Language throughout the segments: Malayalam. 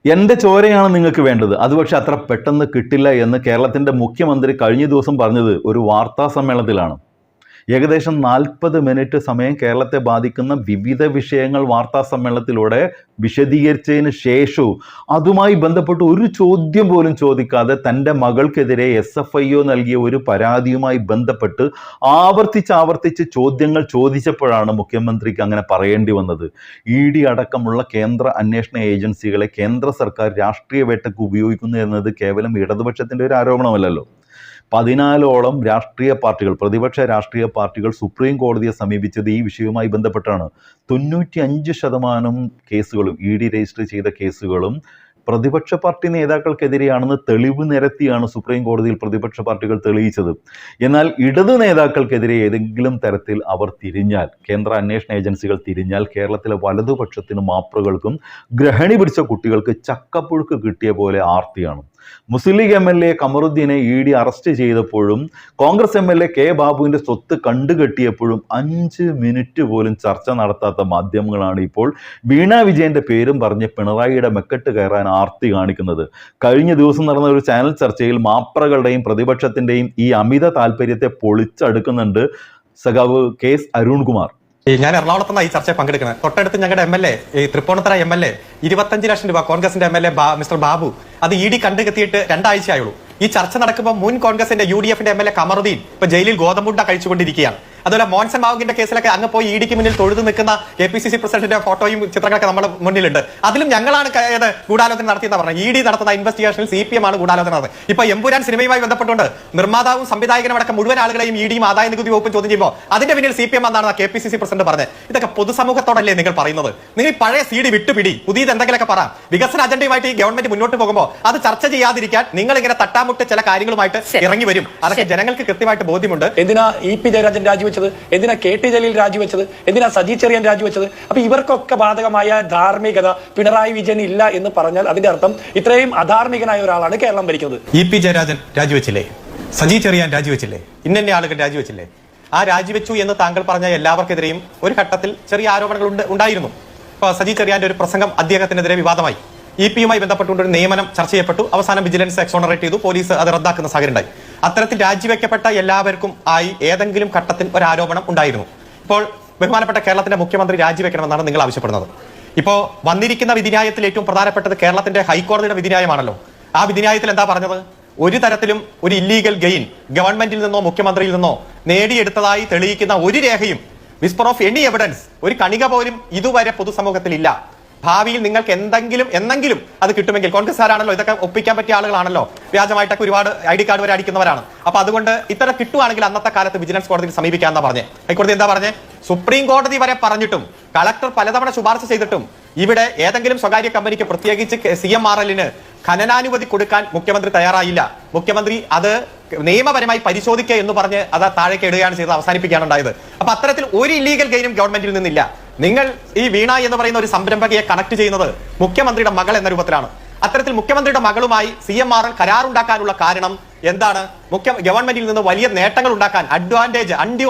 എൻ്റെ ചോരയാണ് നിങ്ങൾക്ക് വേണ്ടത്, അത് പക്ഷെ അത്ര പെട്ടെന്ന് കിട്ടില്ല എന്ന് കേരളത്തിൻ്റെ മുഖ്യമന്ത്രി കഴിഞ്ഞ ദിവസം പറഞ്ഞത് ഒരു വാർത്താ സമ്മേളനത്തിലാണ്. ഏകദേശം 40 മിനിറ്റ് സമയം കേരളത്തെ ബാധിക്കുന്ന വിവിധ വിഷയങ്ങൾ വാർത്താ സമ്മേളനത്തിലൂടെ വിശദീകരിച്ചതിന് ശേഷവും അതുമായി ബന്ധപ്പെട്ട് ഒരു ചോദ്യം പോലും ചോദിക്കാതെ തൻ്റെ മകൾക്കെതിരെ SFIO നൽകിയ ഒരു പരാതിയുമായി ബന്ധപ്പെട്ട് ആവർത്തിച്ച് ചോദ്യങ്ങൾ ചോദിച്ചപ്പോഴാണ് മുഖ്യമന്ത്രിക്ക് അങ്ങനെ പറയേണ്ടി വന്നത്. ED അടക്കമുള്ള കേന്ദ്ര അന്വേഷണ ഏജൻസികളെ കേന്ദ്ര സർക്കാർ രാഷ്ട്രീയ വേട്ടയ്ക്ക് ഉപയോഗിക്കുന്നു എന്നത് കേവലം ഇടതുപക്ഷത്തിൻ്റെ ഒരു ആരോപണമല്ലല്ലോ. 14ഓളം രാഷ്ട്രീയ പാർട്ടികൾ, പ്രതിപക്ഷ രാഷ്ട്രീയ പാർട്ടികൾ സുപ്രീം കോടതിയെ സമീപിച്ചത് ഈ വിഷയവുമായി ബന്ധപ്പെട്ടാണ്. 95% കേസുകളും ED രജിസ്റ്റർ ചെയ്ത കേസുകളും പ്രതിപക്ഷ പാർട്ടി നേതാക്കൾക്കെതിരെയാണെന്ന് തെളിവ് നിരത്തിയാണ് സുപ്രീം കോടതിയിൽ പ്രതിപക്ഷ പാർട്ടികൾ തെളിയിച്ചത്. എന്നാൽ ഇടതു നേതാക്കൾക്കെതിരെ ഏതെങ്കിലും തരത്തിൽ അവർ തിരിഞ്ഞാൽ, കേന്ദ്ര അന്വേഷണ ഏജൻസികൾ തിരിഞ്ഞാൽ, കേരളത്തിലെ വലതുപക്ഷത്തിനും മാപ്രകൾക്കും ഗ്രഹണി പിടിച്ച കുട്ടികൾക്ക് ചക്കപ്പുഴുക്ക് കിട്ടിയ പോലെ ആർത്തിയാണ്. മുസ്ലിം ലീഗ് MLA കമറുദ്ദീനെ ED അറസ്റ്റ് ചെയ്തപ്പോഴും കോൺഗ്രസ് MLA K ബാബുവിൻ്റെ സ്വത്ത് കണ്ടുകെട്ടിയപ്പോഴും 5 മിനിറ്റ് പോലും ചർച്ച നടത്താത്ത മാധ്യമങ്ങളാണ് ഇപ്പോൾ വീണ വിജയന്റെ പേരും പറഞ്ഞ് പിണറായിയുടെ മെക്കെട്ട് കയറാൻ ആർത്തി കാണിക്കുന്നത്. കഴിഞ്ഞ ദിവസം നടന്ന ഒരു ചാനൽ ചർച്ചയിൽ മാപ്രകളുടെയും പ്രതിപക്ഷത്തിൻ്റെയും ഈ അമിത താല്പര്യത്തെ പൊളിച്ചടുക്കുന്നുണ്ട് സഖാവ് K അരുൺകുമാർ. ഞാൻ എറണാകുളത്തുനിന്ന് ഈ ചർച്ചയിൽ പങ്കെടുക്കുന്നത്. തൊട്ടടുത്ത് ഞങ്ങളുടെ MLA, ഈ തൃപ്പൂണിത്തറ MLA 25 ലക്ഷം രൂപ കോൺഗ്രസിന്റെ MLA മിസ്റ്റർ ബാബു അത് ED കണ്ടുകെത്തിയിട്ട് 2 ആഴ്ചയായുള്ളൂ. ഈ ചർച്ച നടക്കുമ്പോൾ മുൻ കോൺഗ്രസിന്റെ UDFന്റെ MLA കമറുദ്ദീൻ ഇപ്പൊ ജയിലിൽ ഗോതമ്പുണ്ട കഴിച്ചുകൊണ്ടിരിക്കുകയാണ്. അതുപോലെ മോൻസൺ മാവുകിന്റെ കേസിലൊക്കെ അങ്ങ് പോയി EDക്ക് മുന്നിൽ തൊഴുതു നിൽക്കുന്ന KPCC പ്രസിഡന്റിന്റെ ഫോട്ടോയും ചിത്രങ്ങളൊക്കെ നമ്മുടെ മുന്നിലുണ്ട്. അതിലും ഞങ്ങളാണ് ഗൂഢാലോചന നടത്തിയെന്ന് പറഞ്ഞത്. ED നടത്തുന്ന ഇൻവെസ്റ്റിഗേഷനിൽ CPM ആണ് ഗൂഢാലോചന നടത്തുന്നത്. ഇപ്പൊ എമ്പുരാൻ സിനിമയുമായി ബന്ധപ്പെട്ടുകൊണ്ട് നിർമ്മാതാവും സംവിധായകനും അടക്കം മുഴുവൻ ആളുകളെയും EDയും ആദായ നികുതി വകുപ്പും ചോദ്യം ചെയ്യുമ്പോൾ അതിന്റെ പിന്നിൽ CPM എന്നാണ് KPCC പ്രസിഡന്റ് പറഞ്ഞത്. ഇതൊക്കെ പൊതുസമൂഹത്തോടല്ലേ നിങ്ങൾ പറയുന്നത്? നിങ്ങൾ പഴയ CD വിട്ടുപിടി, പുതിയത് എന്തെങ്കിലുമൊക്കെ പറ. വികസന അജണ്ടയുമായിട്ട് ഈ ഗവൺമെന്റ് മുന്നോട്ട് പോകുമ്പോൾ അത് ചർച്ച ചെയ്യാതിരിക്കാൻ നിങ്ങൾ ഇങ്ങനെ തട്ടാമുട്ട് ചില കാര്യങ്ങളുമായിട്ട് ഇറങ്ങി വരും. അതൊക്കെ ജനങ്ങൾക്ക് കൃത്യമായിട്ട് ബോധ്യമുണ്ട്. എന്തിനാ EP ജയരാജൻ രാജിവെച്ചത്? എന്തിനാ KT ജലീൽ രാജിവെച്ചത്? എന്തിനാ സജി ചെറിയാൻ രാജിവെച്ചത്? അപ്പൊ ഇവർക്കൊക്കെ ബാധകമായ ധാർമ്മികത പിണറായി വിജയൻ ഇല്ല എന്ന് പറഞ്ഞാൽ അതിന്റെ അർത്ഥം ഇത്രയും അധാർമികനായ ഒരാളാണ് കേരളം ഭരിക്കുന്നത്. EP ജയരാജൻ രാജിവെച്ചില്ലേ? സജി ചെറിയാൻ രാജിവെച്ചില്ലേ? ഇന്ന ആളുകൾ രാജിവെച്ചില്ലേ? ആ രാജിവെച്ചു എന്ന് താങ്കൾ പറഞ്ഞ എല്ലാവർക്കെതിരെയും ഒരു ഘട്ടത്തിൽ ചെറിയ ആരോപണങ്ങൾ ഉണ്ടായിരുന്നു. ഇപ്പൊ സജി ചെറിയാന്റെ ഒരു പ്രസംഗം അദ്ദേഹത്തിനെതിരെ വിവാദമായി. EP-യുമായി ബന്ധപ്പെട്ടുകൊണ്ട് ഒരു നിയമനം ചർച്ച ചെയ്യപ്പെട്ടു. അവസാനം വിജിലൻസ് എക്സോണറേറ്റ് ചെയ്തു. പോലീസ് അത് റദ്ദാക്കുന്ന സാഹചര്യം ഉണ്ടായി. അത്തരത്തിൽ രാജിവെക്കപ്പെട്ട എല്ലാവർക്കും ആയി ഏതെങ്കിലും ഘട്ടത്തിൽ ഒരു ആരോപണം ഉണ്ടായിരുന്നു. ഇപ്പോൾ ബഹുമാനപ്പെട്ട കേരളത്തിന്റെ മുഖ്യമന്ത്രി രാജിവെക്കണമെന്നാണ് നിങ്ങൾ ആവശ്യപ്പെടുന്നത്. ഇപ്പോൾ വന്നിരിക്കുന്ന വിധിന്യായത്തിൽ ഏറ്റവും പ്രധാനപ്പെട്ടത് കേരളത്തിന്റെ ഹൈക്കോടതിയുടെ വിധിന്യായമാണല്ലോ. ആ വിധിന്യായത്തിൽ എന്താ പറഞ്ഞത്? ഒരു തരത്തിലും ഒരു ഇല്ലീഗൽ ഗെയിൻ ഗവൺമെന്റിൽ നിന്നോ മുഖ്യമന്ത്രിയിൽ നിന്നോ നേടിയെടുത്തതായി തെളിയിക്കുന്ന ഒരു രേഖയും, വിസ്പർ ഓഫ് എനി എവിഡൻസ്, ഒരു കണിക പോലും ഇതുവരെ പൊതുസമൂഹത്തിൽ ഇല്ല. ഭാവിയിൽ നിങ്ങൾക്ക് എന്നെങ്കിലും അത് കിട്ടുമെങ്കിൽ, കോൺഗ്രസ്സുകാരാണല്ലോ, ഇതൊക്കെ ഒപ്പിക്കാൻ പറ്റിയ ആളുകളാണല്ലോ, വ്യാജമായിട്ടൊക്കെ ഒരുപാട് ID കാർഡ് വരെ അടിക്കുന്നവരാണ്. അപ്പൊ അതുകൊണ്ട് ഇത്തരം കിട്ടുവാണെങ്കിൽ അന്നത്തെ കാലത്ത് വിജിലൻസ് കോടതിയിൽ സമീപിക്കാന്നാ പറഞ്ഞേ. ഹൈക്കോടതി എന്താ പറഞ്ഞേ? സുപ്രീം കോടതി വരെ പറഞ്ഞിട്ടും കളക്ടർ പലതവണ ശുപാർശ ചെയ്തിട്ടും ഇവിടെ ഏതെങ്കിലും സ്വകാര്യ കമ്പനിക്ക്, പ്രത്യേകിച്ച് CMRL-ന് ഖനനാനുമതി കൊടുക്കാൻ മുഖ്യമന്ത്രി തയ്യാറായില്ല. മുഖ്യമന്ത്രി അത് നിയമപരമായി പരിശോധിക്കുക എന്ന് പറഞ്ഞ് അത് താഴേക്ക് ഇടുകയാണ് ചെയ്തത്, അവസാനിപ്പിക്കുകയാണ് ഉണ്ടായത്. അപ്പൊ അത്തരത്തിൽ ഒരു ഇല്ലീഗൽ ഗെയിനും ഗവൺമെന്റിൽ നിന്നില്ല. നിങ്ങൾ ഈ വീണ എന്ന് പറയുന്ന ഒരു സംരംഭകയെ കണക്ട് ചെയ്യുന്നത് മുഖ്യമന്ത്രിയുടെ മകൾ എന്ന രൂപത്തിലാണ്. അത്തരത്തിൽ മുഖ്യമന്ത്രിയുടെ മകളുമായി CMRL കരാറുണ്ടാക്കാനുള്ള കാരണം എന്താണ്? ഗവൺമെന്റിൽ നിന്ന് വലിയ നേട്ടങ്ങൾ ഉണ്ടാക്കാൻ, അൺഡ്യൂ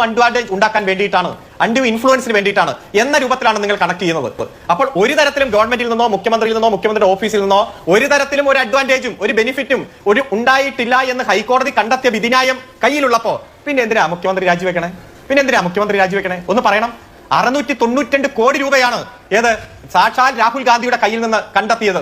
അഡ്വാൻറ്റേജ് ഉണ്ടാക്കാൻ വേണ്ടിയിട്ടാണ്, അൺഡ്യൂ ഇൻഫ്ലുവൻസിന് വേണ്ടിയിട്ടാണ് എന്ന രൂപത്തിലാണ് നിങ്ങൾ കണക്ട് ചെയ്യുന്നത്. അപ്പോൾ ഒരു തരത്തിലും ഗവൺമെന്റിൽ നിന്നോ മുഖ്യമന്ത്രിയിൽ നിന്നോ മുഖ്യമന്ത്രിയുടെ ഓഫീസിൽ നിന്നോ ഒരു തരത്തിലും ഒരു അഡ്വാൻറ്റേജും ഒരു ബെനിഫിറ്റും ഒരു ഉണ്ടായിട്ടില്ല എന്ന് ഹൈക്കോടതി കണ്ടെത്തിയ വിധിന്യായം കയ്യിലുള്ളപ്പോ പിന്നെ എന്തിനാ മുഖ്യമന്ത്രി രാജിവെക്കണേ? ഒന്ന് പറയണം. 692 കോടി രൂപയാണ് സാക്ഷാൽ രാഹുൽ ഗാന്ധിയുടെ കയ്യിൽ നിന്ന് കണ്ടെത്തിയത്,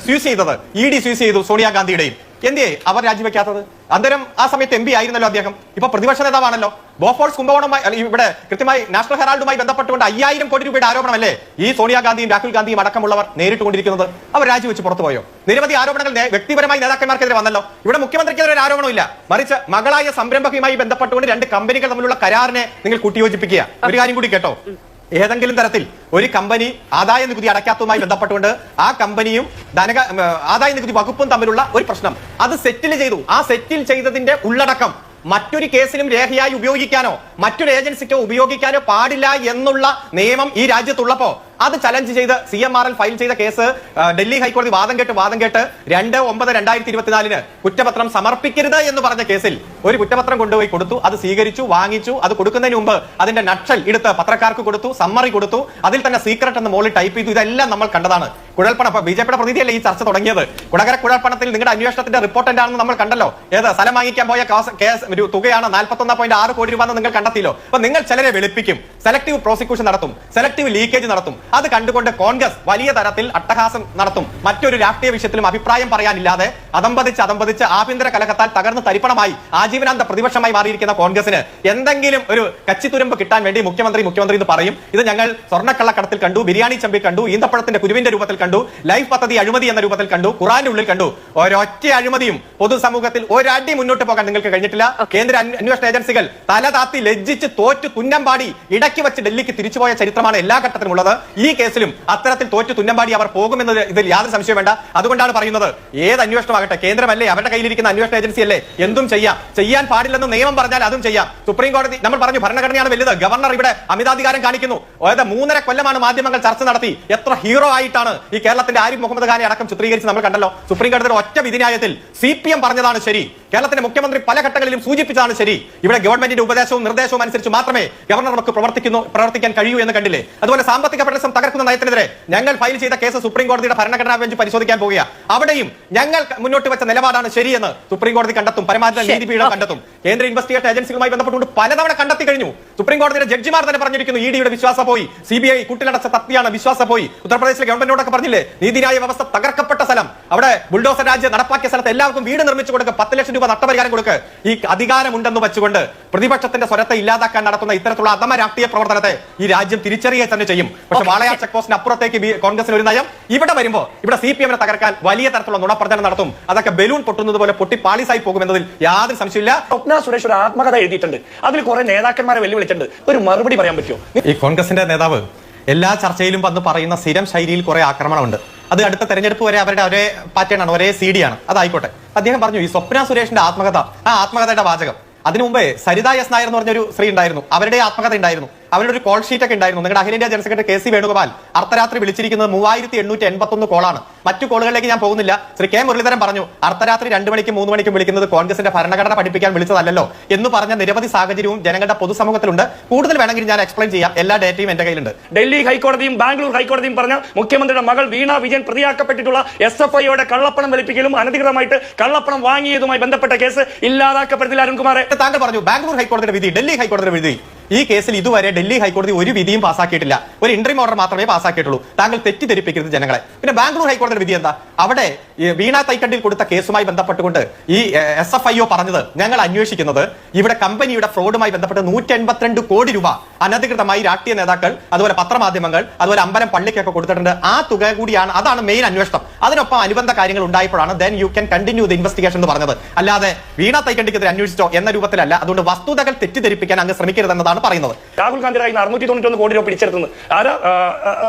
സ്യൂസ് ചെയ്തത്. ED സ്യൂസ് ചെയ്തു സോണിയാഗാന്ധിയുടെയും. എന്തേ അവർ രാജിവെക്കാത്തത്? അന്നേരം ആ സമയത്ത് MP ആയിരുന്നല്ലോ അദ്ദേഹം. ഇപ്പൊ പ്രതിപക്ഷ നേതാവാണല്ലോ. ബോഫോഴ്സ് കുംഭകോണവുമായി ഇവിടെ കൃത്യമായി നാഷണൽ ഹെറാൾഡുമായി ബന്ധപ്പെട്ടുകൊണ്ട് 5000 കോടി രൂപയുടെ ആരോപണമല്ലേ ഈ സോണിയാഗാന്ധിയും രാഹുൽ ഗാന്ധിയും അടക്കമുള്ളവർ നേരിട്ടുകൊണ്ടിരിക്കുന്നത്? അവർ രാജിവെച്ച് പുറത്തുപോയോ? നിരവധി ആരോപണങ്ങൾ വ്യക്തിപരമായി നേതാക്കന്മാർക്കെതിരെ വന്നല്ലോ. ഇവിടെ മുഖ്യമന്ത്രിക്കെതിരെ ഒരു ആരോപണമില്ല. മറിച്ച് മകളായ സംരംഭകയുമായി ബന്ധപ്പെട്ടുകൊണ്ട് 2 കമ്പനികൾ തമ്മിലുള്ള കരാറിനെ നിങ്ങൾ കൂട്ടിയോജിപ്പിക്കുക. ഒരു കാര്യം കൂടി കേട്ടോ. ഏതെങ്കിലും തരത്തിൽ ഒരു കമ്പനി ആദായ നികുതി അടയ്ക്കാത്തതുമായി ബന്ധപ്പെട്ടുകൊണ്ട് ആ കമ്പനിയും ആദായ നികുതി വകുപ്പും തമ്മിലുള്ള ഒരു പ്രശ്നം അത് സെറ്റിൽ ചെയ്തു. ആ സെറ്റിൽ ചെയ്തതിന്റെ ഉള്ളടക്കം മറ്റൊരു കേസിലും രേഖയായി ഉപയോഗിക്കാനോ മറ്റൊരു ഏജൻസിക്കോ ഉപയോഗിക്കാനോ പാടില്ല എന്നുള്ള നിയമം ഈ രാജ്യത്തുള്ളപ്പോ അത് ചലഞ്ച് ചെയ്ത് CMRL ഫയൽ ചെയ്ത കേസ് ഡൽഹി ഹൈക്കോടതി വാദം കേട്ട് 2/9/2024 കുറ്റപത്രം സമർപ്പിക്കരുത് എന്ന് പറഞ്ഞ കേസിൽ ഒരു കുറ്റപത്രം കൊണ്ടുപോയി കൊടുത്തു. അത് സ്വീകരിച്ചു, വാങ്ങിച്ചു. അത് കൊടുക്കുന്നതിന് മുമ്പ് അതിന്റെ നക്ഷൽ എടുത്ത് പത്രക്കാർക്ക് കൊടുത്തു, സമ്മറി കൊടുത്തു. അതിൽ തന്നെ സീക്രട്ട് എന്ന് മുകളിൽ ടൈപ്പ് ചെയ്തു. ഇതെല്ലാം നമ്മൾ കണ്ടതാണ്. കുഴൽപ്പണം. അപ്പൊ ബിജെപിയുടെ പ്രതിനിധിയല്ലേ ഈ ചർച്ച തുടങ്ങിയത്? കുടകര കുഴൽപ്പണത്തിൽ നിങ്ങളുടെ അന്വേഷണത്തിന്റെ റിപ്പോർട്ട് എന്താണെന്ന് നമ്മൾ കണ്ടല്ലോ. ഏത് സ്ഥലം വാങ്ങിക്കാൻ പോയ കേസ് ഒരു തുകയാണ് 41.6 കോടി രൂപ എന്ന് നിങ്ങൾ കണ്ടെത്തിയല്ലോ. അപ്പൊ നിങ്ങൾ ചിലരെ വെളുപ്പിക്കും, സെലക്ടീവ് പ്രോസിക്യൂഷൻ നടത്തും, സെലക്ടീവ് ലീക്കേജ് നടത്തും. അത് കണ്ടുകൊണ്ട് കോൺഗ്രസ് വലിയ തരത്തിൽ അട്ടഹാസം നടത്തും. മറ്റൊരു രാഷ്ട്രീയ വിഷയത്തിലും അഭിപ്രായം പറയാനില്ലാതെ അതമ്പതിച്ച് ആഭ്യന്തര കലഹത്താൽ തകർന്ന് തരിപ്പണമായി ആജീവനാന്ത പ്രതിപക്ഷമായി മാറിയിരിക്കുന്ന കോൺഗ്രസിന് എന്തെങ്കിലും ഒരു കച്ചിത്തുരുമ്പ് കിട്ടാൻ വേണ്ടി മുഖ്യമന്ത്രി എന്ന് പറയും. ഇത് ഞങ്ങൾ സ്വർണ്ണക്കള്ളക്കടത്തിൽ കണ്ടു, ബിരിയാണി ചമ്പിൽ കണ്ടു, ഈന്തപ്പഴത്തിന്റെ കുരുവിന്റെ രൂപത്തിൽ കണ്ടു, ലൈഫ് പദ്ധതി അഴിമതി എന്ന രൂപത്തിൽ കണ്ടു, ഖുറാന്റെ ഉള്ളിൽ കണ്ടു. ഒരൊറ്റ അഴിമതിയും പൊതുസമൂഹത്തിൽ ഒരടി മുന്നോട്ട് പോകാൻ നിങ്ങൾക്ക് കഴിഞ്ഞിട്ടില്ല. കേന്ദ്ര അന്വേഷണ ഏജൻസികൾ തലതാത്തി ലജ്ജിച്ച് തോറ്റു തുന്നമ്പാടി ഇടയ്ക്ക് വെച്ച് ഡൽഹിക്ക് തിരിച്ചുപോയ ചരിത്രമാണ് എല്ലാ ഘട്ടത്തിലും ഉള്ളത്. ഈ കേസിലും അത്തരത്തിൽ തോറ്റു തുന്നമ്പാടി അവർ പോകുമെന്നത് ഇതിൽ യാതൊരു സംശയം വേണ്ട. അതുകൊണ്ടാണ് പറയുന്നത്, ഏത് അന്വേഷണമാകട്ടെ, കേന്ദ്രമല്ലേ, അവരുടെ കയ്യിലിരിക്കുന്ന അന്വേഷണ ഏജൻസി അല്ലേ, എന്തും ചെയ്യാൻ പാടില്ലെന്ന് നിയമം പറഞ്ഞാൽ അതും ചെയ്യാം. സുപ്രീം കോടതി നമ്മൾ പറഞ്ഞു ഭരണഘടനയാണ് വലുത്, ഗവർണർ ഇവിടെ അമിതാധികാരം കാണിക്കുന്നു. അതായത് 3.5 കൊല്ലമാണ് മാധ്യമങ്ങൾ ചർച്ച നടത്തി. എത്ര ഹീറോ ആയിട്ടാണ് ഈ കേരളത്തിന്റെ ആരിഫ് മുഹമ്മദ് ഖാനെ അടക്കം ചിത്രീകരിച്ച് നമ്മൾ കണ്ടല്ലോ. സുപ്രീം കോടതിയുടെ ഒറ്റ വിധിന്യായത്തിൽ CPM പറഞ്ഞതാണ് ശരി, കേരളത്തിന്റെ മുഖ്യമന്ത്രി പല ഘട്ടങ്ങളിലും സൂചിപ്പിച്ചതാണ് ശരി. ഇവിടെ ഗവൺമെന്റിന്റെ ഉപദേശവും നിർദ്ദേശവും അനുസരിച്ച് മാത്രമേ ഗവർണർ നമുക്ക് പ്രവർത്തിക്കാൻ കഴിയൂ എന്ന് കണ്ടില്ലേ. അതുപോലെ സാമ്പത്തിക ഫെഡറലിസം തകർക്കുന്ന നയത്തിനെതിരെ ഞങ്ങൾ ഫയൽ ചെയ്ത കേസ് സുപ്രീം കോടതിയുടെ ഭരണഘടനാ ബെഞ്ച് പരിശോധിക്കാൻ പോവുക. അവിടെയും ഞങ്ങൾ മുന്നോട്ട് വെച്ച നിലപാടാണ് ശരിയെന്ന് സുപ്രീം കോടതി കണ്ടെത്തും, പരമാവധി നീതിപീഠം കണ്ടെത്തും. കേന്ദ്ര ഇൻവെസ്റ്റിഗേഷൻ ഏജൻസികളുമായി ബന്ധപ്പെട്ടുകൊണ്ട് പലതവണ കണ്ടെത്തി കഴിഞ്ഞു. സുപ്രീം കോടതിയുടെ ജഡ്ജിമാർ തന്നെ പറഞ്ഞിരിക്കുന്നു, EDയുടെ വിശ്വാസം പോയി, CBI കൂട്ടിലടച്ച തത്തിയാണ്, വിശ്വാസം പോയി. ഉത്തർപ്രദേശിലെ ഗവൺമെന്റിനോടൊക്കെ പറഞ്ഞില്ലേ, നീതിന്യായ വ്യവസ്ഥ തകർക്കപ്പെട്ട സ്ഥലം, അവിടെ ബുൾഡോസർ രാജ്യം നടപ്പാക്കിയ സ്ഥലത്ത് എല്ലാവർക്കും വീട് നിർമ്മിച്ചു കൊടുക്കുക, 10 ലക്ഷം രൂപ നഷ്ടപരിഹാരം കൊടുക്കുക. ഈ അധികാരമുണ്ടെന്ന് വെച്ചുകൊണ്ട് പ്രതിപക്ഷത്തിന്റെ സ്വരത്തെ ഇല്ലാതാക്കാൻ നടത്തുന്ന ഇത്തരത്തിലുള്ള അധമ രാഷ്ട്രീയ പ്രവർത്തനത്തെ ഈ രാജ്യം തിരിച്ചറിയുക തന്നെ ചെയ്യും. പക്ഷെ വാളയാർ ചെക്ക് പോസ്റ്റിന് അപ്പുറത്തേക്ക് കോൺഗ്രസിന് ഒരു നയം. ഇവിടെ വരുമ്പോൾ ഇവിടെ CPM തകർക്കാൻ വലിയ തരത്തിലുള്ള നുണപ്രചരണം നടത്തും. അതൊക്കെ ബലൂൺ പൊട്ടുന്നത് പോലെ പൊട്ടി പാളിസായി പോകുമെന്നതിൽ യാതൊരു സംശയമില്ല. സ്വപ്ന സുരേഷ് ഒരു ആത്മകഥ എഴുതിയിട്ടുണ്ട്, അതിൽ കുറെ നേതാക്കന്മാരെ വെല്ലുവിളിച്ചിട്ടുണ്ട്. ഒരു മറുപടി പറയാൻ പറ്റുമോ? ഈ കോൺഗ്രസിന്റെ നേതാവ് എല്ലാ ചർച്ചയിലും വന്ന് പറയുന്ന സ്ഥിരം ശൈലിയിൽ കുറെ ആക്രമണമുണ്ട്. അത് അടുത്ത തെരഞ്ഞെടുപ്പ് വരെ അവരുടെ ഒരേ പാറ്റേൺ ആണ്, ഒരേ CD ആണ്. അതായിക്കോട്ടെ. അദ്ദേഹം പറഞ്ഞു ഈ സ്വപ്ന സുരേഷിന്റെ ആത്മകഥ, ആ ആത്മകഥയുടെ വാചകം, അതിനു മുമ്പേ സരിത S. നായർ എന്ന് പറഞ്ഞൊരു സ്ത്രീ ഉണ്ടായിരുന്നു, അവരുടെ ആത്മകഥ ഉണ്ടായിരുന്നു, അവരുടെ ഒരു കോൾ ഷീറ്റ് ഒക്കെ ഉണ്ടായിരുന്നു. നിങ്ങളുടെ അഖിലേന്ത്യാ ജനറൽ സെക്രട്ടറി KC വേണുഗോപാൽ അർദ്ധരാത്രി വിളിച്ചിരിക്കുന്നത് 3881 കോളാണ്. മറ്റു കോളുകളിലേക്ക് ഞാൻ പോകുന്നില്ല. ശ്രീ K. മുരളീധരൻ പറഞ്ഞു അർദ്ധരാത്രി 2 മണിക്കും 3 മണിക്കും വിളിക്കുന്നത് കോൺഗ്രസിന്റെ ഭരണഘടന പഠിപ്പിക്കാൻ വിളിച്ചതല്ലോ എന്ന് പറഞ്ഞ നിരവധി സാഹചര്യവും ജനങ്ങളുടെ പൊതുസമൂഹത്തിലുണ്ട്. കൂടുതൽ വേണമെങ്കിൽ ഞാൻ എക്സ്പ്ലെയിൻ ചെയ്യാം, എല്ലാ ഡേറ്റയും എന്റെ കയ്യിലുണ്ട്. ഡൽഹി ഹൈക്കോടതിയും ബാംഗ്ലൂർ ഹൈക്കോടതിയും പറഞ്ഞ മുഖ്യമന്ത്രിയുടെ മകൾ വീണ വിജയൻ പ്രതിയാക്കപ്പെട്ടിട്ടുള്ള SFIയുടെ കള്ളപ്പണം വെളുപ്പിക്കലും അനധികൃതമായിട്ട് കള്ളപ്പണം വാങ്ങിയതുമായി ബന്ധപ്പെട്ട കേസ് ഇല്ലാതാക്കപ്പെടുന്നില്ല. അരുൺകുമാറെ, താങ്കൾ പറഞ്ഞു ബാംഗ്ലൂർ ഹൈക്കോടതിയുടെ വിധി, ഡൽഹി ഹൈക്കോടതിയുടെ വിധി. ഈ കേസിൽ ഇതുവരെ ഡൽഹി ഹൈക്കോടതി ഒരു വിധിയും പാസ്സാക്കിയിട്ടില്ല. ഒരു ഇന്ററിം ഓർഡർ മാത്രമേ പാസ്സാക്കിയിട്ടുള്ളൂ. താങ്കൾ തെറ്റിദ്ധരിപ്പിക്കരുത് ജനങ്ങളെ. പിന്നെ ബാംഗ്ലൂർ ഹൈക്കോടതിയുടെ വിധി എന്താ? അവിടെ വീണ തൈക്കണ്ടിൽ കൊടുത്ത കേസുമായി ബന്ധപ്പെട്ടുകൊണ്ട് ഈ SFIO പറഞ്ഞത്, ഞങ്ങൾ അന്വേഷിക്കുന്നത് ഇവിടെ കമ്പനിയുടെ ഫ്രോഡുമായി ബന്ധപ്പെട്ട് 182 കോടി രൂപ അനധികൃതമായി രാഷ്ട്രീയ നേതാക്കൾ, അതുപോലെ പത്രമാധ്യമങ്ങൾ, അതുപോലെ അമ്പലം പള്ളിക്കൊക്കെ കൊടുത്തിട്ടുണ്ട്. ആ തുക കൂടിയാണ്, അതാണ് മെയിൻ അന്വേഷണം. അതിനൊപ്പം അനുബന്ധ കാര്യങ്ങൾ ഉണ്ടായപ്പോഴാണ് then you can continue the investigation എന്ന് പറഞ്ഞത്. അല്ലാതെ വീണ തൈക്കണ്ടിക്കെതിരെ അന്വേഷിച്ചോ എന്ന രൂപത്തിലല്ല. അതുകൊണ്ട് വസ്തുതകൾ തെറ്റിദ്ധരിപ്പിക്കാൻ അങ്ങ് ശ്രമിക്കരുതെന്നതാണ് പറയുന്നത്. രാഹുൽ ഗാന്ധി 691 കോടി രൂപ പിടിച്ചെടുത്തുന്നു ആരോ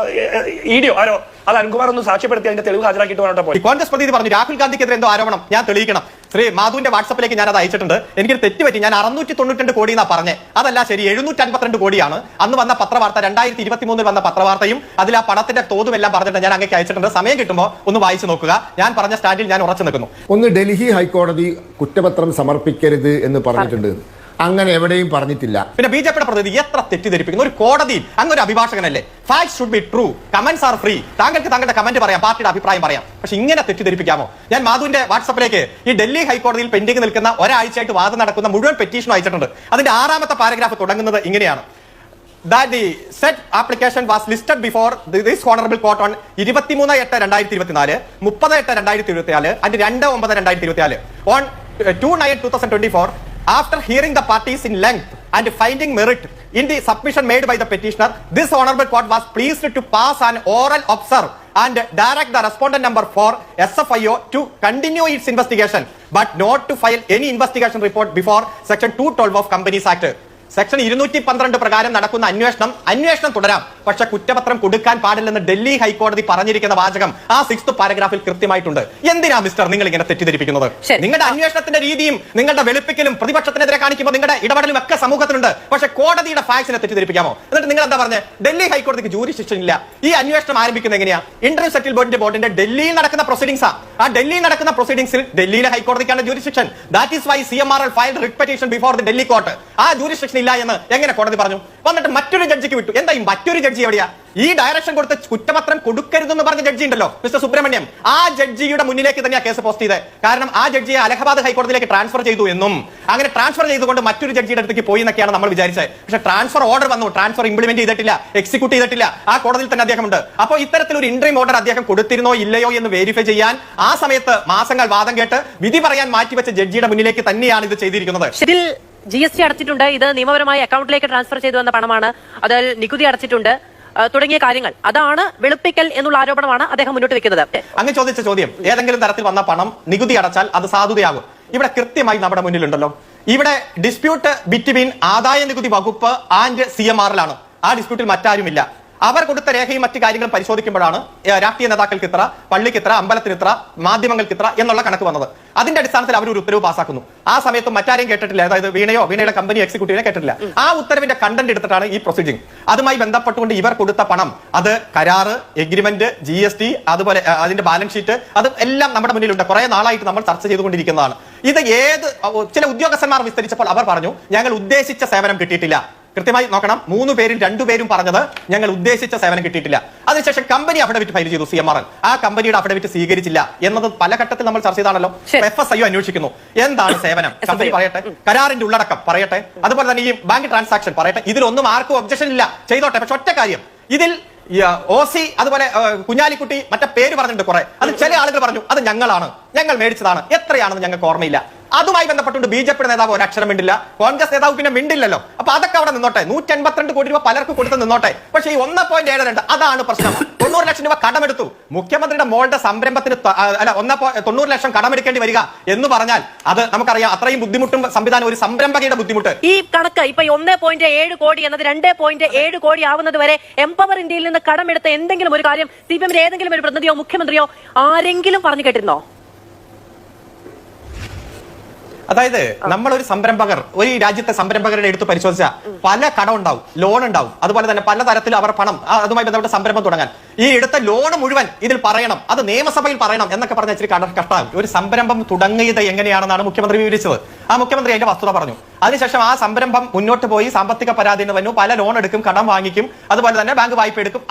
EDയോ ആരോ, അത് അരുൺകുമാർ ഒന്ന് സാക്ഷ്യപ്പെടുത്തി അതിന്റെ തെളിവ് ഹാജരാക്കിയിട്ട് പോയി. കോൺഗ്രസ് പ്രതിനിധി പറഞ്ഞു രാഹുൽ ഗാന്ധിക്കെതിരെ എന്തോ ആരോപണം ഞാൻ തെളിയിക്കണം. ശ്രീ മാധുവിന്റെ വാട്സപ്പിലേക്ക് ഞാൻ അത് അയച്ചിട്ടുണ്ട്. എനിക്കൊരു തെറ്റുപറ്റി, ഞാൻ 692 കോടി എന്നാ പറഞ്ഞേ, അതല്ല ശരി, 752 കോടിയാണ്. അന്ന് വന്ന പത്രവാർത്ത 2023 വന്ന പത്രവാർത്തയും അതിൽ ആ പണത്തിന്റെ തോതും എല്ലാം പറഞ്ഞിട്ട് ഞാൻ അങ്ങേക്ക് അയച്ചിട്ടുണ്ട്. സമയം കിട്ടുമ്പോൾ ഒന്ന് വായിച്ചു നോക്കുക. ഞാൻ പറഞ്ഞ സ്റ്റാൻഡിൽ ഞാൻ ഉറച്ചു നിൽക്കുന്നു. ഒന്ന് ഡൽഹി ഹൈക്കോടതി കുറ്റപത്രം സമർപ്പിക്കരുത് എന്ന് പറഞ്ഞിട്ടുണ്ട്, അങ്ങനെ എവിടെയും പറഞ്ഞിട്ടില്ല. പിന്നെ ബിജെപിയുടെ പ്രതിനിധി എത്ര തെറ്റിദ്ധരിപ്പിക്കുന്നു. ഒരു കോടതിയിൽ അങ്ങൊരു അഭിഭാഷകനല്ലേ, facts should be true, comments are free. താങ്കൾക്ക് താങ്കളുടെ കമന്റ് പറയാം, പാർട്ടിയുടെ അഭിപ്രായം പറയാം, പക്ഷെ ഇങ്ങനെ തെറ്റിദ്ധരിപ്പിക്കാമോ? ഞാൻ മാധുവിന്റെ വാട്സപ്പിലേക്ക് ഈ ഡൽഹി ഹൈക്കോടതിയിൽ പെൻഡിംഗ് നിൽക്കുന്ന ഒരാഴ്ചയായിട്ട് വാദം നടക്കുന്ന മുഴുവൻ പെറ്റീഷനും അയച്ചിട്ടുണ്ട്. അതിന്റെ 6ാമത്തെ പാരഗ്രാഫ് തുടങ്ങുന്നത് ഇങ്ങനെയാണ്: that the said application was listed before this honorable court on 23/8/2024, 30/8/2024 and 2/9/2024. On 2/9/2024, after hearing the parties in length and finding merit in the submission made by the petitioner, this honorable court was pleased to pass an oral observe and direct the respondent number 4 SFIO to continue its investigation but not to file any investigation report before section 212 of Companies Act. Section 212 പ്രകാരം നടക്കുന്ന അന്വേഷണം തുടരാം, പക്ഷെ കുറ്റപത്രം കൊടുക്കാൻ പാടില്ലെന്ന് ഡൽഹി ഹൈക്കോടതി പറഞ്ഞിരിക്കുന്ന വാചകം ആ 6th പാരഗ്രാഫിൽ കൃത്യമായിട്ടുണ്ട്. എന്തിനാ മിസ്റ്റർ നിങ്ങൾ ഇങ്ങനെ തെറ്റിദ്ധരിപ്പിക്കുന്നത്? നിങ്ങളുടെ അന്വേഷണത്തിന്റെ രീതിയും നിങ്ങളുടെ വെളുപ്പിക്കലും പ്രതിപക്ഷത്തിനെതിരെ കാണിക്കുമ്പോൾ നിങ്ങളുടെ ഇടപെടലും ഒക്കെ സമൂഹത്തിലുണ്ട്. പക്ഷെ കോടതിയുടെ ഫാക്സിനെ തെറ്റിദ്ധരിപ്പിക്കാമോ? എന്നിട്ട് നിങ്ങൾ എന്താ പറഞ്ഞത്? ഡൽഹി ഹൈക്കോടതിക്ക് ജൂറിസ്ഡിക്ഷൻ ഇല്ല. ഈ അന്വേഷണം ആരംഭിക്കുന്നത് എങ്ങനെയാ? ഇന്റർ സെറ്റിൽമെന്റ് ബോർഡിന്റെ ഡൽഹിയിൽ നടക്കുന്ന പ്രൊസീഡിംഗ്സാ. ആ ഡൽഹിയിൽ നടക്കുന്ന പ്രൊസീഡിംഗ്സിൽ ഡൽഹിയിലെ ഹൈക്കോടതിക്കാണ് jurisdiction. That is why CMRL filed writ petition before the Delhi court. ആ ജൂറിസ്ഡിക്ഷൻ ഇല്ല എന്ന് എങ്ങനെ കോടതി പറഞ്ഞു? വന്നിട്ട് മറ്റൊരു ജഡ്ജിക്ക് വിട്ടു. എന്താ ഈ മറ്റൊരു ജഡ്ജി എവിടെയാ? ഈ ഡയറക്ഷൻ കൊടുത്ത് കുറ്റപത്രം കൊടുക്കരുതെന്ന് പറഞ്ഞ ജഡ്ജി ഉണ്ടല്ലോ മിസ്റ്റർ സുബ്രഹ്മണ്യം, ആ ജഡ്ജിയുടെ മുന്നിലേക്ക് തന്നെയാണ് കേസ് പോസ്റ്റ് ചെയ്തത്. കാരണം ആ ജഡ്ജിയെ അലഹബാദ് ഹൈക്കോടതിയിലേക്ക് ട്രാൻസ്ഫർ ചെയ്തു എന്നും അങ്ങനെ ട്രാൻസ്ഫർ ചെയ്തുകൊണ്ട് മറ്റൊരു ജഡ്ജിയുടെ അടുത്തേക്ക് പോയി എന്നൊക്കെയാണ് നമ്മൾ വിചാരിച്ചത്. പക്ഷേ ട്രാൻസ്ഫർ ഓർഡർ വന്നു, ട്രാൻസ്ഫർ ഇംപ്ലിമെന്റ് ചെയ്തിട്ടില്ല, എക്സിക്യൂട്ട് ചെയ്തിട്ടില്ല. ആ കോടതിയിൽ തന്നെ അദ്ദേഹമുണ്ട്. അപ്പോൾ ഇത്തരത്തിലൊരു ഇൻട്രീം ഓർഡർ അദ്ദേഹം കൊടുത്തിരുന്നോ ഇല്ലയോ എന്ന് വെരിഫൈ ചെയ്യാൻ ആ സമയത്ത് മാസങ്ങൾ വാദം കേട്ട് വിധി പറയാൻ മാറ്റിവെച്ച ജഡ്ജിയുടെ മുന്നിലേക്ക് തന്നെയാണ് ഇത് ചെയ്തിരിക്കുന്നത്. GST അടച്ചിട്ടുണ്ട്, ഇത് നിയമപരമായ അക്കൗണ്ടിലേക്ക് ട്രാൻസ്ഫർ ചെയ്തു വന്ന പണമാണ്, അതിൽ നികുതി അടച്ചിട്ടുണ്ട് തുടങ്ങിയ കാര്യങ്ങൾ, അതാണ് വെളുപ്പിക്കൽ എന്നുള്ള ആരോപണമാണ് അദ്ദേഹം മുന്നോട്ട് വെക്കുന്നത്. അങ്ങ് ചോദിച്ച ചോദ്യം, ഏതെങ്കിലും തരത്തിൽ വന്ന പണം നികുതി അടച്ചാൽ അത് സാധുതയാകും. ഇവിടെ കൃത്യമായി നമ്മുടെ മുന്നിലുണ്ടല്ലോ, ഇവിടെ ഡിസ്പ്യൂട്ട് ബിറ്റ്വീൻ ആദായ നികുതി വകുപ്പ് ആൻഡ് CMRലാണ്. ആ ഡിസ്പ്യൂട്ടിൽ മറ്റാരുമില്ല. അവർ കൊടുത്ത രേഖയും മറ്റു കാര്യങ്ങളും പരിശോധിക്കുമ്പോഴാണ് രാഷ്ട്രീയ നേതാക്കൾക്ക് ഇത്ര, പള്ളിക്ക് ഇത്ര, അമ്പലത്തിന് ഇത്ര, മാധ്യമങ്ങൾക്ക് ഇത്ര എന്നുള്ള കണക്ക് വന്നത്. അതിന്റെ അടിസ്ഥാനത്തിൽ അവർ ഒരു ഉത്തരവ് പാസ്സാക്കുന്നു. ആ സമയത്ത് മറ്റാരെയും കേട്ടിട്ടില്ല, അതായത് വീണയുടെ കമ്പനി എക്സിക്യൂട്ടീവിനെ കേട്ടിട്ടില്ല. ആ ഉത്തരവിന്റെ കണ്ടന്റ് എടുത്തിട്ടാണ് ഈ പ്രൊസീജിംഗ്. അതുമായി ബന്ധപ്പെട്ടുകൊണ്ട് ഇവർ കൊടുത്ത പണം, അത് കരാറ്, എഗ്രിമെന്റ്, GST, അതുപോലെ അതിന്റെ ബാലൻസ് ഷീറ്റ്, അത് എല്ലാം നമ്മുടെ മുന്നിലുണ്ട്. കുറെ നാളായിട്ട് നമ്മൾ ചർച്ച ചെയ്തുകൊണ്ടിരിക്കുന്നതാണ്. ഇത് ചില ഉദ്യോഗസ്ഥന്മാർ വിസ്തരിച്ചപ്പോൾ അവർ പറഞ്ഞു ഞങ്ങൾ ഉദ്ദേശിച്ച സേവനം കിട്ടിയിട്ടില്ല. കൃത്യമായി നോക്കണം, 3 പേരിൽ 2 പേരും പറഞ്ഞത് ഞങ്ങൾ ഉദ്ദേശിച്ച സേവനം കിട്ടിയിട്ടില്ല. അതിനുശേഷം കമ്പനി അഫിഡവിറ്റ് ഫയൽ ചെയ്തു, CMRL. ആ കമ്പനിയുടെ അഫിഡവിറ്റ് സ്വീകരിച്ചില്ല എന്നത് പല ഘട്ടത്തിൽ നമ്മൾ ചർച്ച ചെയ്താണല്ലോ. FSI അന്വേഷിക്കുന്നു, എന്താണ് സേവനം, കമ്പനി പറയട്ടെ, കരാറിന്റെ ഉള്ളടക്കം പറയട്ടെ, അതുപോലെ തന്നെ ഈ ബാങ്ക് ട്രാൻസാക്ഷൻ പറയട്ടെ. ഇതിലൊന്നും ആർക്കും ഒബ്ജക്ഷൻ ഇല്ല, ചെയ്തോട്ടെ. പക്ഷെ ഒറ്റ കാര്യം, ഇതിൽ OC അതുപോലെ കുഞ്ഞാലിക്കുട്ടി മറ്റേ പേര് പറഞ്ഞിട്ടുണ്ട് കുറെ. അത് ചില ആളുകൾ പറഞ്ഞു അത് ഞങ്ങളാണ്, ഞങ്ങൾ മേടിച്ചതാണ്, എത്രയാണെന്ന് ഞങ്ങൾക്ക് ഓർമ്മയില്ല. അതുമായി ബന്ധപ്പെട്ടുണ്ട് BJP നേതാവ് ഒരു അക്ഷരം മിണ്ടില്ല, കോൺഗ്രസ് നേതാവ് പിന്നെ മിണ്ടില്ലല്ലോ. അപ്പൊ അതൊക്കെ അവിടെ നിന്നോട്ടെ. 182 കോടി രൂപ പലർക്ക് കൊടുത്ത് നിന്നോട്ടെ. പക്ഷേ ഈ 1.72 അതാണ് പ്രശ്നം. 90 ലക്ഷം രൂപ കടമെടുത്തു. മുഖ്യമന്ത്രിയുടെ മോളുടെ സംരംഭത്തിന് 90 ലക്ഷം കടമെടുക്കേണ്ടി വരിക എന്ന് പറഞ്ഞാൽ അത് നമുക്കറിയാം, അത്രയും ബുദ്ധിമുട്ടും സംവിധാനം ഒരു സംരംഭകയുടെ ബുദ്ധിമുട്ട്. ഈ കണക്ക് ഇപ്പൊ 1.7 കോടി എന്നത് 2.7 കോടി ആവുന്നത് വരെ എംപവർ ഇന്ത്യയിൽ നിന്ന് കടമെടുത്ത എന്തെങ്കിലും ഒരു കാര്യം CPM ഏതെങ്കിലും ഒരു പ്രതിനിധിയോ മുഖ്യമന്ത്രിയോ ആരെങ്കിലും പറഞ്ഞു കേട്ടിരുന്നോ? അതായത് നമ്മളൊരു സംരംഭകർ, ഒരു രാജ്യത്തെ സംരംഭകരുടെ എടുത്ത് പരിശോധിച്ചാൽ പല കടം ഉണ്ടാവും, ലോൺ ഉണ്ടാവും, അതുപോലെ തന്നെ പല തരത്തിൽ അവർ പണം അതുമായി ബന്ധപ്പെട്ട സംരംഭം തുടങ്ങാൻ ഈ എടുത്ത ലോൺ മുഴുവൻ ഇതിൽ പറയണം, അത് നിയമസഭയിൽ പറയണം എന്നൊക്കെ പറഞ്ഞ ഇച്ചിരി കഷ്ടമാണ്. ഒരു സംരംഭം തുടങ്ങിയത് എങ്ങനെയാണെന്നാണ് മുഖ്യമന്ത്രി വിവരിച്ചത്. ആ മുഖ്യമന്ത്രി അതിന്റെ വസ്തുത പറഞ്ഞു. അതിനുശേഷം ആ സംരംഭം മുന്നോട്ട് പോയി സാമ്പത്തിക പരാധീനത വന്നു, പല ലോൺ എടുക്കും, കടം വാങ്ങിക്കും, അതുപോലെ തന്നെ ബാങ്ക് വായ്പ എടുക്കും.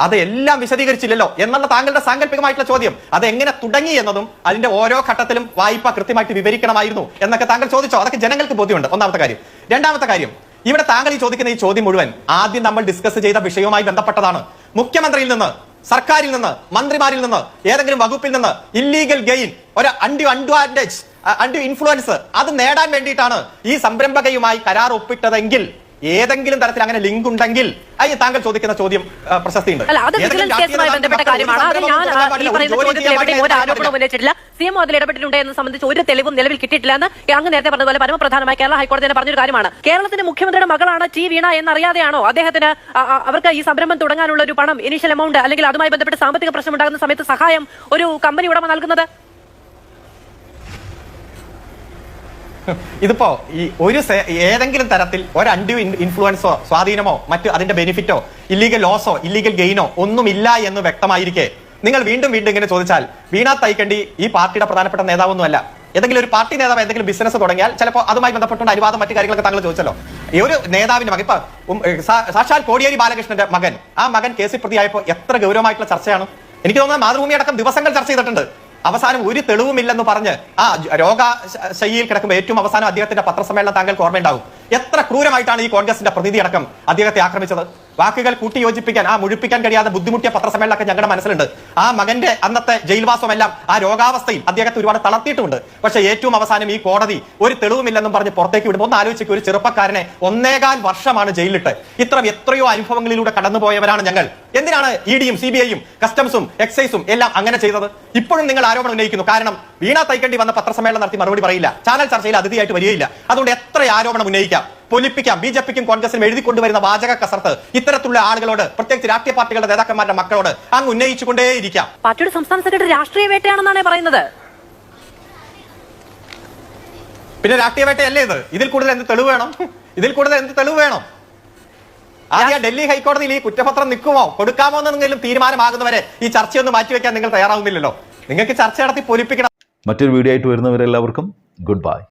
അത് എല്ലാം വിശദീകരിച്ചില്ലല്ലോ എന്നുള്ള താങ്കളുടെ സാങ്കല്പികമായിട്ടുള്ള ചോദ്യം. അത് എങ്ങനെ തുടങ്ങി എന്നതും അതിന്റെ ഓരോ ഘട്ടത്തിലും വായ്പ കൃത്യമായിട്ട് വിവരിക്കണമായിരുന്നു എന്നൊക്കെ താങ്കൾ ചോദിച്ചോ? അതൊക്കെ ജനങ്ങൾക്ക് ബോധ്യമുണ്ട്. ഒന്നാമത്തെ കാര്യം. രണ്ടാമത്തെ കാര്യം, ഇവിടെ താങ്കൾ ഈ ചോദിക്കുന്ന ഈ ചോദ്യം മുഴുവൻ ആദ്യം നമ്മൾ ഡിസ്കസ് ചെയ്ത വിഷയവുമായി ബന്ധപ്പെട്ടതാണ്. മുഖ്യമന്ത്രിയിൽ നിന്ന്, സർക്കാരിൽ നിന്ന്, മന്ത്രിമാരിൽ നിന്ന്, ഏതെങ്കിലും വകുപ്പിൽ നിന്ന് ഇല്ലീഗൽ ഗെയിൻ, ഒരു അൺഡ്യൂ ഇൻഫ്ലുവൻസ് അത് നേടാൻ വേണ്ടിയിട്ടാണ് ഈ സംരംഭകയുമായി കരാർ ഒപ്പിട്ടതെങ്കിൽ, ഏതെങ്കിലും തരത്തിൽ അങ്ങനെ ലിങ്ക് ഉണ്ടെങ്കിൽ അതിന് താങ്കൾ ചോദിക്കുന്ന ചോദ്യം പ്രശസ്തിയുണ്ട്. CM അതിൽ ഇടപെട്ടിട്ടുണ്ട് എന്ന് സംബന്ധിച്ച് ഒരു തെളിവും നിലവിൽ കിട്ടിയിട്ടില്ല എന്ന് അങ്ങ് നേരത്തെ പറഞ്ഞതുപോലെ പരമപ്രധാനമായ കേരള ഹൈക്കോടതി തന്നെ പറഞ്ഞൊരു കാര്യമാണ്. കേരളത്തിന്റെ മുഖ്യമന്ത്രിയുടെ മകളാണ് T. വീണ എന്നറിയാതെയാണോ അദ്ദേഹത്തിന് അവർക്ക് ഈ സംരംഭം തുടങ്ങാനുള്ള ഒരു പണം, ഇനീഷ്യൽ എമൗണ്ട്, അല്ലെങ്കിൽ അതുമായി ബന്ധപ്പെട്ട് സാമ്പത്തിക പ്രശ്നം ഉണ്ടാകുന്ന സമയത്ത് സഹായം ഒരു കമ്പനി ഉടമ നൽകുന്നത്? ഇതിപ്പോ ഈ ഏതെങ്കിലും തരത്തിൽ ഒരു അൺഡ്യൂ ഇൻഫ്ലുവൻസോ, സ്വാധീനമോ, മറ്റ് അതിന്റെ ബെനിഫിറ്റോ, ഇല്ലീഗൽ ലോസോ, ഇല്ലീഗൽ ഗെയിനോ ഒന്നുമില്ല എന്ന് വ്യക്തമായിരിക്കെ നിങ്ങൾ വീണ്ടും ഇങ്ങനെ ചോദിച്ചാൽ, വീണ തൈക്കണ്ടി ഈ പാർട്ടിയുടെ പ്രധാനപ്പെട്ട നേതാവൊന്നുമല്ല. ഏതെങ്കിലും ഒരു പാർട്ടി നേതാവ് എന്തെങ്കിലും ബിസിനസ് തുടങ്ങിയാൽ ചിലപ്പോൾ അതുമായി ബന്ധപ്പെട്ടുള്ള അനുവാദം, മറ്റു കാര്യങ്ങളൊക്കെ താങ്കൾ ചോദിച്ചല്ലോ. ഈ ഒരു നേതാവിന്റെ മകൻ, ഇപ്പൊ സാക്ഷാൽ കോടിയേരി ബാലകൃഷ്ണന്റെ മകൻ, ആ മകൻ കേസിൽ പ്രതിയായപ്പോൾ എത്ര ഗൗരവമായിട്ടുള്ള ചർച്ചയാണ്. എനിക്ക് തോന്നുന്നത് മാതൃഭൂമി അടക്കം ദിവസങ്ങൾ ചർച്ച ചെയ്തിട്ടുണ്ട്. അവസാനം ഒരു തെളിവുമില്ലെന്ന് പറഞ്ഞ് ആ രോഗശയ്യയിൽ കിടക്കുമ്പോൾ ഏറ്റവും അവസാനം അദ്ദേഹത്തിന്റെ പത്രസമ്മേളനം താങ്കൾക്ക് ഓർമ്മയുണ്ടാവും. എത്ര ക്രൂരമായിട്ടാണ് ഈ കോൺഗ്രസിന്റെ പ്രതിനിധി അടക്കം അദ്ദേഹത്തെ ആക്രമിച്ചത്. വാക്കുകൾ കൂട്ടി യോജിപ്പിക്കാൻ, മുഴുപ്പിക്കാൻ കഴിയാതെ ബുദ്ധിമുട്ടിയ പത്രസമ്മേളനമൊക്കെ ഞങ്ങളുടെ മനസ്സിലുണ്ട്. ആ മകന്റെ അന്നത്തെ ജയിൽവാസമെല്ലാം ആ രോഗാവസ്ഥയിൽ അദ്ദേഹത്തെ ഒരുപാട് തളർത്തിയിട്ടുണ്ട്. പക്ഷേ ഏറ്റവും അവസാനം ഈ കോടതി ഒരു തെളിവുമില്ലെന്നും പറഞ്ഞ് പുറത്തേക്ക് വിടുമ്പോൾ ഒന്ന് ആലോചിക്കുക, ഒരു ചെറുപ്പക്കാരനെ 1.25 വർഷമാണ് ജയിലിട്ട്. എത്രയോ അനുഭവങ്ങളിലൂടെ കടന്നുപോയവരാണ് ഞങ്ങൾ. എന്തിനാണ് EDയും CBIയും കസ്റ്റംസും എക്സൈസും എല്ലാം അങ്ങനെ ചെയ്തത്? ഇപ്പോഴും നിങ്ങൾ ആരോപണം ഉന്നയിക്കുന്നു. കാരണം വീണ തൈക്കണ്ടി വന്ന പത്രസമ്മേളനം നടത്തി മറുപടി പറയില്ല, ചാനൽ ചർച്ചയിൽ അതിഥിയായിട്ട് വരികയില്ല. അതുകൊണ്ട് എത്ര ആരോപണം ഉന്നയിക്കാം, പൊലിപ്പിക്കാം. BJPക്കും കോൺഗ്രസിനും എഴുതി കൊണ്ടുവരുന്ന വാചക കസർത്ത് ഇത്തരത്തിലുള്ള ആളുകളോട്, പ്രത്യേകിച്ച് രാഷ്ട്രീയ പാർട്ടികളുടെ നേതാക്കന്മാരുടെ മക്കളോട് അങ്ങ് ഉന്നയിച്ചുകൊണ്ടേയിരിക്കാം. പാർട്ടിയുടെ സംസ്ഥാന സെക്രട്ടറി രാഷ്ട്രീയ വേട്ടയാണെന്നാണ് പറയുന്നത്. പിന്നെ രാഷ്ട്രീയ വേട്ടയല്ലേ ഇത്? ഇതിൽ കൂടുതൽ എന്ത് തെളിവ് വേണം? ആദ്യം ഡൽഹി ഹൈക്കോടതിയിൽ ഈ കുറ്റപത്രം നിൽക്കുമോ, കൊടുക്കാമോ എന്നെങ്കിലും തീരുമാനമാകുന്നവരെ ഈ ചർച്ചയൊന്നും മാറ്റിവെക്കാൻ നിങ്ങൾ തയ്യാറാവുന്നില്ലല്ലോ. നിങ്ങൾക്ക് ചർച്ച നടത്തി പൊലിപ്പിക്കണം. മറ്റൊരു വീഡിയോ ആയിട്ട് വരുന്നവരെല്ലാവർക്കും ഗുഡ് ബൈ.